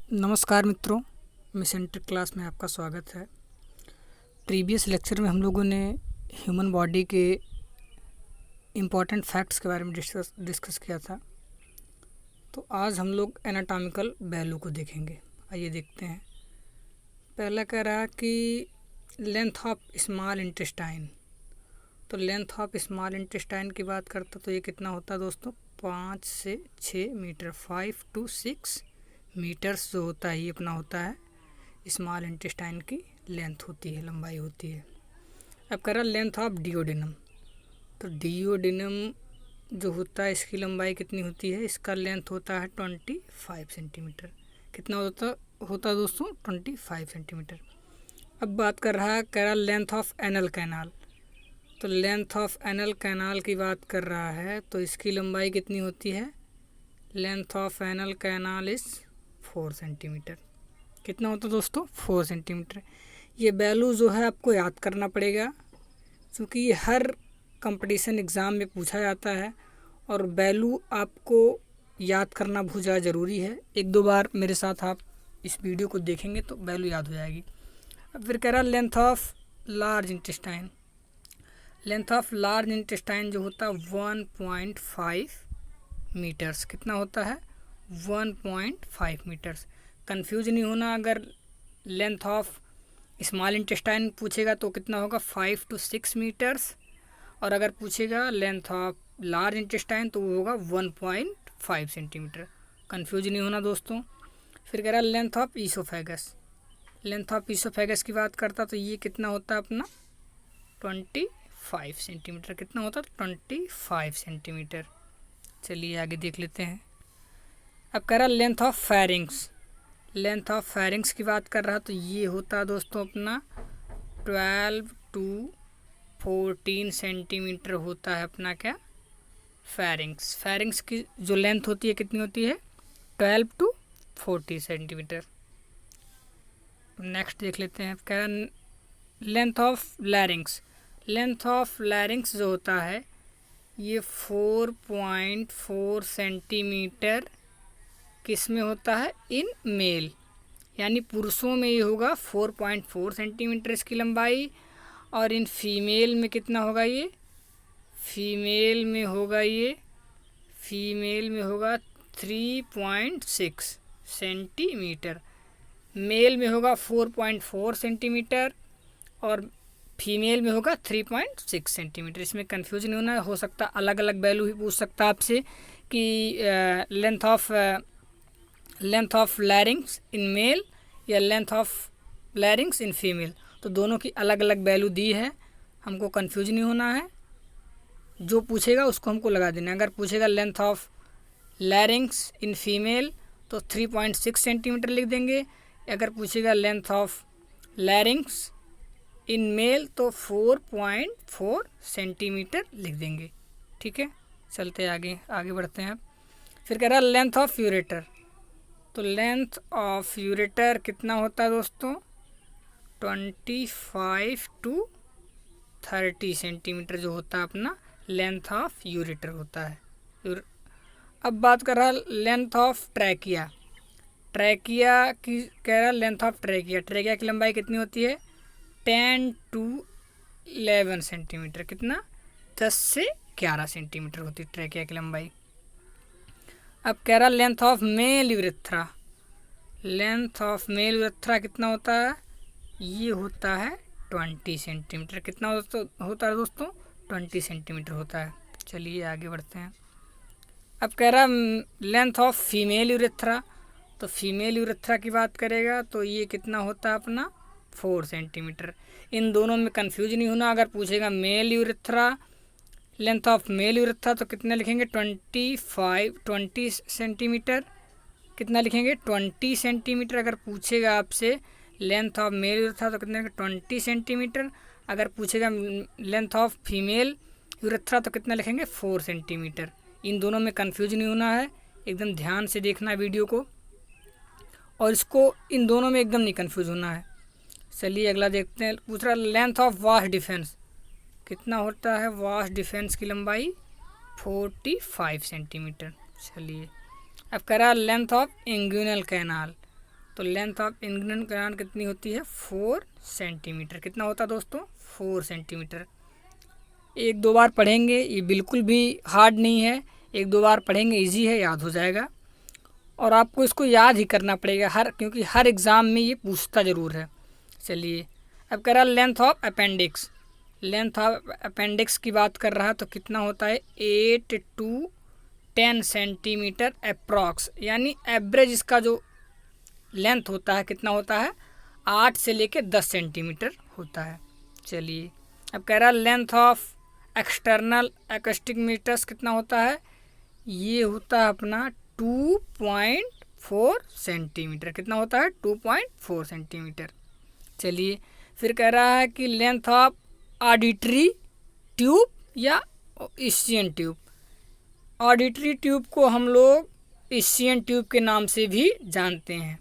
नमस्कार मित्रों, मिसेंट्रिक क्लास में आपका स्वागत है। प्रीवियस लेक्चर में हम लोगों ने ह्यूमन बॉडी के इम्पॉर्टेंट फैक्ट्स के बारे में डिस्कस किया था। तो आज हम लोग एनाटॉमिकल वैल्यू को देखेंगे। आइए देखते हैं। पहला कह रहा है कि लेंथ ऑफ स्मॉल इंटेस्टाइन। तो लेंथ ऑफ स्मॉल इंटेस्टाइन की बात करता तो ये कितना होता है दोस्तों? 5 से 6 मीटर, 5 to 6 मीटर्स जो होता है ये अपना होता है स्मॉल इंटेस्टाइन की लेंथ होती है, लंबाई होती है। अब कह रहा लेंथ ऑफ डिओडिनम। तो डिओडिनम जो होता है इसकी लंबाई कितनी होती है? इसका लेंथ होता है 25 सेंटीमीटर। कितना होता है दोस्तों? 25 सेंटीमीटर। अब बात कर रहा है, कह रहा लेंथ ऑफ एनल कैनाल। तो लेंथ ऑफ एनल कैनाल की बात कर रहा है तो इसकी लंबाई कितनी होती है? Length of anal canal is 4 centimetre. कितना होता है दोस्तों? 4 सेंटीमीटर। ये वैल्यू जो है आपको याद करना पड़ेगा, क्योंकि ये हर कंपटीशन एग्ज़ाम में पूछा जाता है और वैल्यू आपको याद करना बहुत ज़्यादा ज़रूरी है। एक दो बार मेरे साथ आप इस वीडियो को देखेंगे तो वैल्यू याद हो जाएगी। अब फिर कह रहा length of large intestine. Length of large intestine जो होता है 1.5 मीटर्स। कितना होता है? 1.5 मीटर्स। कंफ्यूज नहीं होना, अगर लेंथ ऑफ स्मॉल इंटेस्टाइन पूछेगा तो कितना होगा? 5 to 6 मीटर्स, और अगर पूछेगा लेंथ ऑफ लार्ज इंटेस्टाइन तो वो होगा 1.5 सेंटीमीटर। कंफ्यूज नहीं होना दोस्तों। फिर कह रहा length of oesophagus. Length of oesophagus की बात करता तो ये कितना होता है अपना? 25 सेंटीमीटर। कितना होता है? 25 सेंटीमीटर। चलिए आगे देख लेते हैं। अब कह रहा length of pharynx. Length of pharynx की बात कर रहा तो ये होता है दोस्तों अपना 12 to 14 सेंटीमीटर होता है अपना क्या? फेरिंग्स। फेरिंग्स की जो लेंथ होती है कितनी होती है? 12 to 40 सेंटीमीटर। नेक्स्ट देख लेते हैं। कह रहा लेंथ ऑफ लैरिंग्स। लेंथ ऑफ लैरिंग्स जो होता है ये 4.4 सेंटीमीटर किस में होता है? इन मेल, यानी पुरुषों में ये होगा 4.4 सेंटीमीटर इसकी लंबाई, और इन फीमेल में कितना होगा? ये फीमेल में होगा 3.6 सेंटीमीटर। मेल में होगा 4.4 सेंटीमीटर और फीमेल में होगा 3.6 सेंटीमीटर। इसमें कंफ्यूज नहीं होना। हो सकता अलग अलग वैल्यू ही पूछ सकता है आपसे कि length of larynx in male या length of larynx in female. तो दोनों की अलग अलग वैल्यू दी है, हमको कंफ्यूज नहीं होना है। जो पूछेगा उसको हमको लगा देना। अगर पूछेगा length of larynx in female तो 3.6 सेंटीमीटर लिख देंगे। अगर पूछेगा length of larynx in male तो 4.4 सेंटीमीटर लिख देंगे। ठीक है, चलते आगे बढ़ते हैं। फिर कह रहा लेंथ ऑफ यूरेटर। तो लेंथ ऑफ यूरेटर कितना होता है दोस्तों? 25 to 30 सेंटीमीटर जो होता है अपना लेंथ ऑफ यूरेटर होता है। अब बात कर रहा लेंथ ऑफ ट्रैकिया। ट्रैकिया की कह रहा लेंथ ऑफ ट्रैकिया। ट्रैकिया की लंबाई कितनी होती है? 10 to 11 सेंटीमीटर। कितना? 10 से 11 सेंटीमीटर होती है ट्रैकिया की लंबाई। अब कह रहा length of male urethra. Length of male urethra कितना होता है? ये होता है 20 सेंटीमीटर। कितना होता है दोस्तों? 20 सेंटीमीटर होता है। चलिए आगे बढ़ते हैं। अब कह रहा लेंथ ऑफ फीमेल यूरेथ्रा। तो फीमेल यूरेथ्रा की बात करेगा तो ये कितना होता है अपना? 4 सेंटीमीटर। इन दोनों में कंफ्यूज नहीं होना। अगर पूछेगा male urethra, length of male urethra तो कितना लिखेंगे? 20 सेंटीमीटर। कितना लिखेंगे? 20 सेंटीमीटर। अगर पूछेगा आपसे लेंथ ऑफ मेल यूरेथ्रा तो कितना? 20 सेंटीमीटर। अगर पूछेगा लेंथ ऑफ फीमेल यूरेथ्रा तो कितना लिखेंगे? 4 सेंटीमीटर। इन दोनों में कंफ्यूज नहीं होना है, एकदम ध्यान से देखना है वीडियो को, और इसको इन दोनों में एकदम नहीं कंफ्यूज होना है। चलिए अगला देखते हैं। पूछ रहा लेंथ ऑफ वास्ट डिफेंस। कितना होता है वास्ट डिफेंस की लंबाई? 45 सेंटीमीटर। चलिए अब कह रहा लेंथ ऑफ इंग्यूनल कैनाल। तो लेंथ ऑफ इंग्रेन कैनाल कितनी होती है 4 सेंटीमीटर। कितना होता है दोस्तों 4 सेंटीमीटर। एक दो बार पढ़ेंगे, ये बिल्कुल भी हार्ड नहीं है, एक दो बार पढ़ेंगे इजी है, याद हो जाएगा। और आपको इसको याद ही करना पड़ेगा क्योंकि हर एग्ज़ाम में ये पूछता ज़रूर है। चलिए अब कह रहा length of appendix. Length of appendix की बात कर रहा है तो कितना होता है 8 to 10 सेंटीमीटर अप्रॉक्स, यानी एवरेज इसका जो लेंथ होता है कितना होता है 8 से लेके 10 सेंटीमीटर होता है। चलिए अब कह रहा है length of external acoustic meatus कितना होता है, ये होता है अपना 2.4 सेंटीमीटर। कितना होता है 2.4 सेंटीमीटर। चलिए फिर कह रहा है कि लेंथ ऑफ ऑडिटरी ट्यूब या ईसीएन ट्यूब। ऑडिटरी ट्यूब को हम लोग ईसीएन ट्यूब के नाम से भी जानते हैं।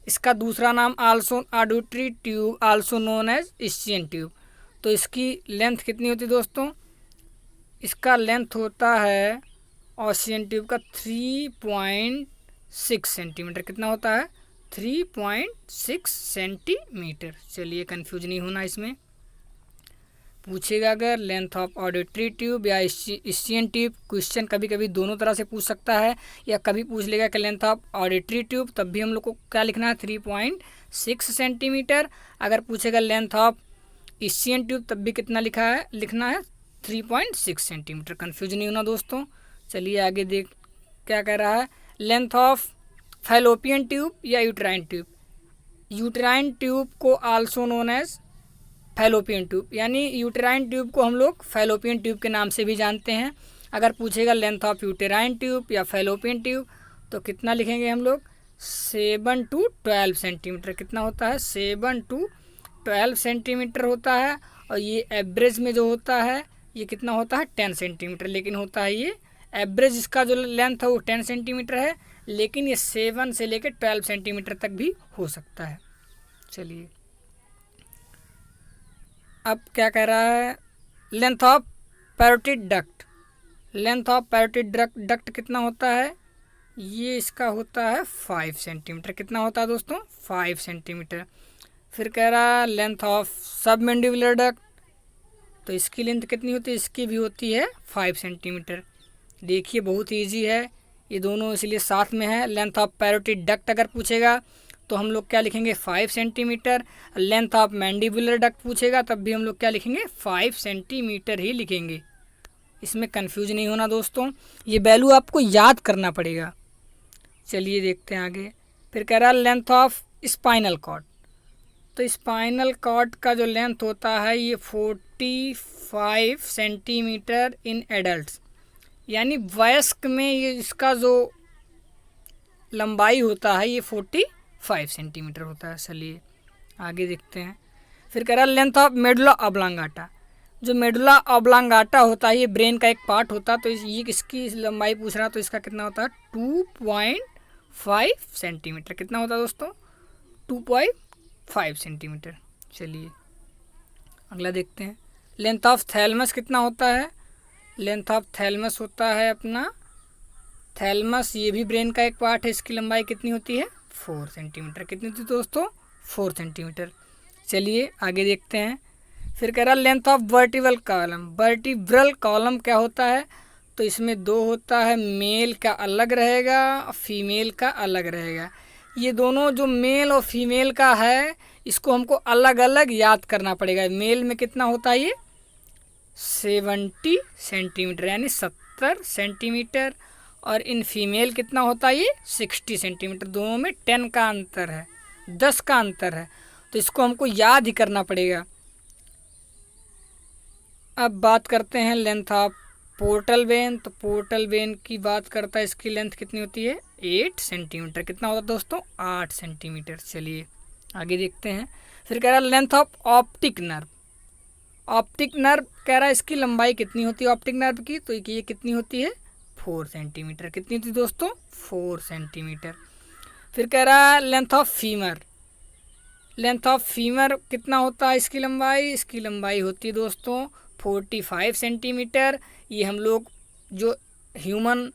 इसका दूसरा नाम also auditory tube also known as Eustachian tube. तो इसकी लेंथ कितनी होती है दोस्तों, इसका लेंथ होता है ईसीएन ट्यूब का 3.6 सेंटीमीटर। कितना होता है 3.6 सेंटीमीटर। चलिए कंफ्यूज नहीं होना, इसमें पूछेगा अगर लेंथ ऑफ ऑडिटरी ट्यूब या ईसीएन ट्यूब, क्वेश्चन कभी कभी दोनों तरह से पूछ सकता है, या कभी पूछ लेगा कि लेंथ ऑफ ऑडिटरी ट्यूब, तब भी हम लोग को क्या लिखना है 3.6 सेंटीमीटर। अगर पूछेगा लेंथ ऑफ ईसीएन ट्यूब तब भी कितना लिखना है 3.6 सेंटीमीटर। कन्फ्यूज नहीं होना दोस्तों। चलिए आगे देख क्या कह रहा है, लेंथ ऑफ फैलोपियन ट्यूब या यूट्राइन ट्यूब। यूट्राइन ट्यूब को also known as Fallopian tube, यानी यूट्राइन ट्यूब को हम लोग फैलोपियन ट्यूब के नाम से भी जानते हैं। अगर पूछेगा लेंथ ऑफ यूट्राइन ट्यूब या फैलोपियन ट्यूब तो कितना लिखेंगे हम लोग 7 to 12 सेंटीमीटर। कितना होता है 7 to 12 सेंटीमीटर होता है। और ये एवरेज में जो होता है ये कितना होता है 10 सेंटीमीटर, लेकिन होता है ये एवरेज इसका जो लेंथ है वो 10 सेंटीमीटर है, लेकिन ये 7 से लेकर 12 सेंटीमीटर तक भी हो सकता है। चलिए अब क्या कह रहा है, length of parotid duct. Length of parotid duct कितना होता है, ये इसका होता है 5 सेंटीमीटर। कितना होता है दोस्तों 5 सेंटीमीटर। फिर कह रहा है लेंथ ऑफ सबमैंडिबुलर डक्ट, तो इसकी लेंथ कितनी होती है, इसकी भी होती है 5 सेंटीमीटर। देखिए बहुत इजी है, ये दोनों इसलिए साथ में है। लेंथ ऑफ पैरोटिड डक्ट अगर पूछेगा तो हम लोग क्या लिखेंगे 5 centimetre. Length of mandibular duct पूछेगा तब भी हम लोग क्या लिखेंगे 5 सेंटीमीटर ही लिखेंगे। इसमें कंफ्यूज नहीं होना दोस्तों, ये वैल्यू आपको याद करना पड़ेगा। चलिए देखते हैं आगे। फिर कह रहा है लेंथ ऑफ स्पाइनल कॉर्ड। तो स्पाइनल कॉर्ड का जो लेंथ होता है ये 45 सेंटीमीटर इन एडल्ट्स, यानी वयस्क में ये इसका जो लंबाई होता है ये 45 सेंटीमीटर होता है। चलिए आगे देखते हैं। फिर कह रहा है लेंथ ऑफ मेडुला ऑब्लांगाटा। जो मेडुला ऑब्लांगाटा होता है ये ब्रेन का एक पार्ट होता है, तो ये इसकी लंबाई पूछ रहा है तो इसका कितना होता है 2.5 सेंटीमीटर। कितना होता है दोस्तों 2.5 सेंटीमीटर। चलिए अगला देखते हैं। लेंथ ऑफ थैलमस कितना होता है, लेंथ ऑफ थैलमस होता है अपना थैलमस, ये भी ब्रेन का एक पार्ट है, इसकी लंबाई कितनी होती है 4 सेंटीमीटर। कितनी होती है दोस्तों 4 सेंटीमीटर। चलिए आगे देखते हैं। फिर कह रहा है length of vertebral column. Vertebral column क्या होता है, तो इसमें 2 होता है, मेल का अलग रहेगा फीमेल का अलग रहेगा। ये दोनों जो मेल और फीमेल का है इसको हमको अलग अलग याद करना पड़ेगा। मेल में कितना होता है ये 70 सेंटीमीटर यानी 70 सेंटीमीटर, और इन फीमेल कितना होता है ये 60 सेंटीमीटर। दोनों में 10 का अंतर है, 10 का अंतर है, तो इसको हमको याद ही करना पड़ेगा। अब बात करते हैं लेंथ ऑफ पोर्टल वेन। तो पोर्टल वेन की बात करता है, इसकी लेंथ कितनी होती है 8 सेंटीमीटर। कितना होता है दोस्तों 8 सेंटीमीटर। चलिए आगे देखते हैं। फिर कह रहा है length of optic nerve. Optic nerve कह रहा है इसकी लंबाई कितनी होती है ऑप्टिक नर्व की, तो ये कितनी होती है 4 सेंटीमीटर। कितनी होती है दोस्तों 4 सेंटीमीटर। फिर कह रहा है length of femur. Length of femur कितना होता है इसकी लंबाई होती है दोस्तों 45 सेंटीमीटर। ये हम लोग जो ह्यूमन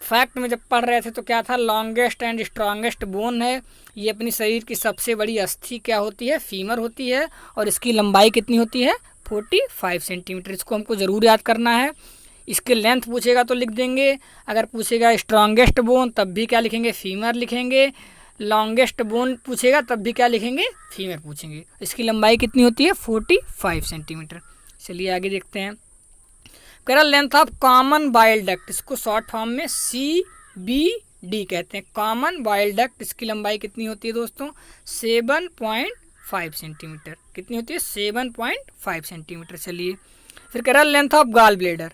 फैक्ट में जब पढ़ रहे थे तो क्या था, लॉन्गेस्ट एंड स्ट्रॉन्गेस्ट बोन है। ये अपनी शरीर की सबसे बड़ी अस्थि क्या होती है, फीमर होती है, और इसकी लंबाई कितनी होती है, 45 सेंटीमीटर। इसको हमको ज़रूर याद करना है। इसके लेंथ पूछेगा तो लिख देंगे, अगर पूछेगा स्ट्रॉन्गेस्ट बोन तब भी क्या लिखेंगे, फीमर लिखेंगे। लॉन्गेस्ट बोन पूछेगा तब भी क्या लिखेंगे, फीमर पूछेंगे। इसकी लंबाई कितनी होती है, 45 सेंटीमीटर। चलिए आगे देखते हैं। कह रहा length of common bile duct, इसको शॉर्ट फॉर्म में CBD कहते हैं, कॉमन बाइल डक्ट। इसकी लंबाई कितनी होती है दोस्तों, 7.5 सेंटीमीटर। कितनी होती है, 7.5 सेंटीमीटर। चलिए फिर कह रहा length of gall bladder,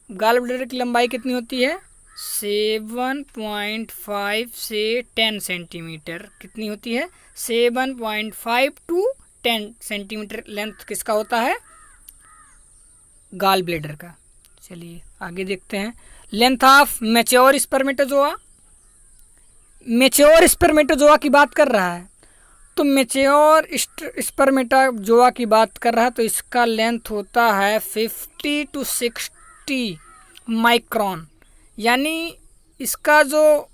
gall bladder की लंबाई कितनी होती है, 7.5 से 10 सेंटीमीटर। कितनी होती है, 7.5 to 10 सेंटीमीटर लेंथ किसका होता है, गॉल ब्लेडर का। चलिए आगे देखते हैं। Length of mature spermatozoa, mature spermatozoa की बात कर रहा है, तो मैच्योर स्पर्मेटोजोआ की बात कर रहा है तो इसका लेंथ होता है 50 to 60 माइक्रोन। यानी इसका जो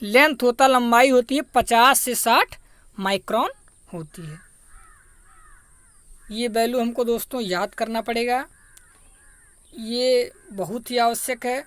लेंथ होता, लंबाई होती है 50 से 60 माइक्रोन होती है। ये वैल्यू हमको दोस्तों याद करना पड़ेगा, ये बहुत ही आवश्यक है।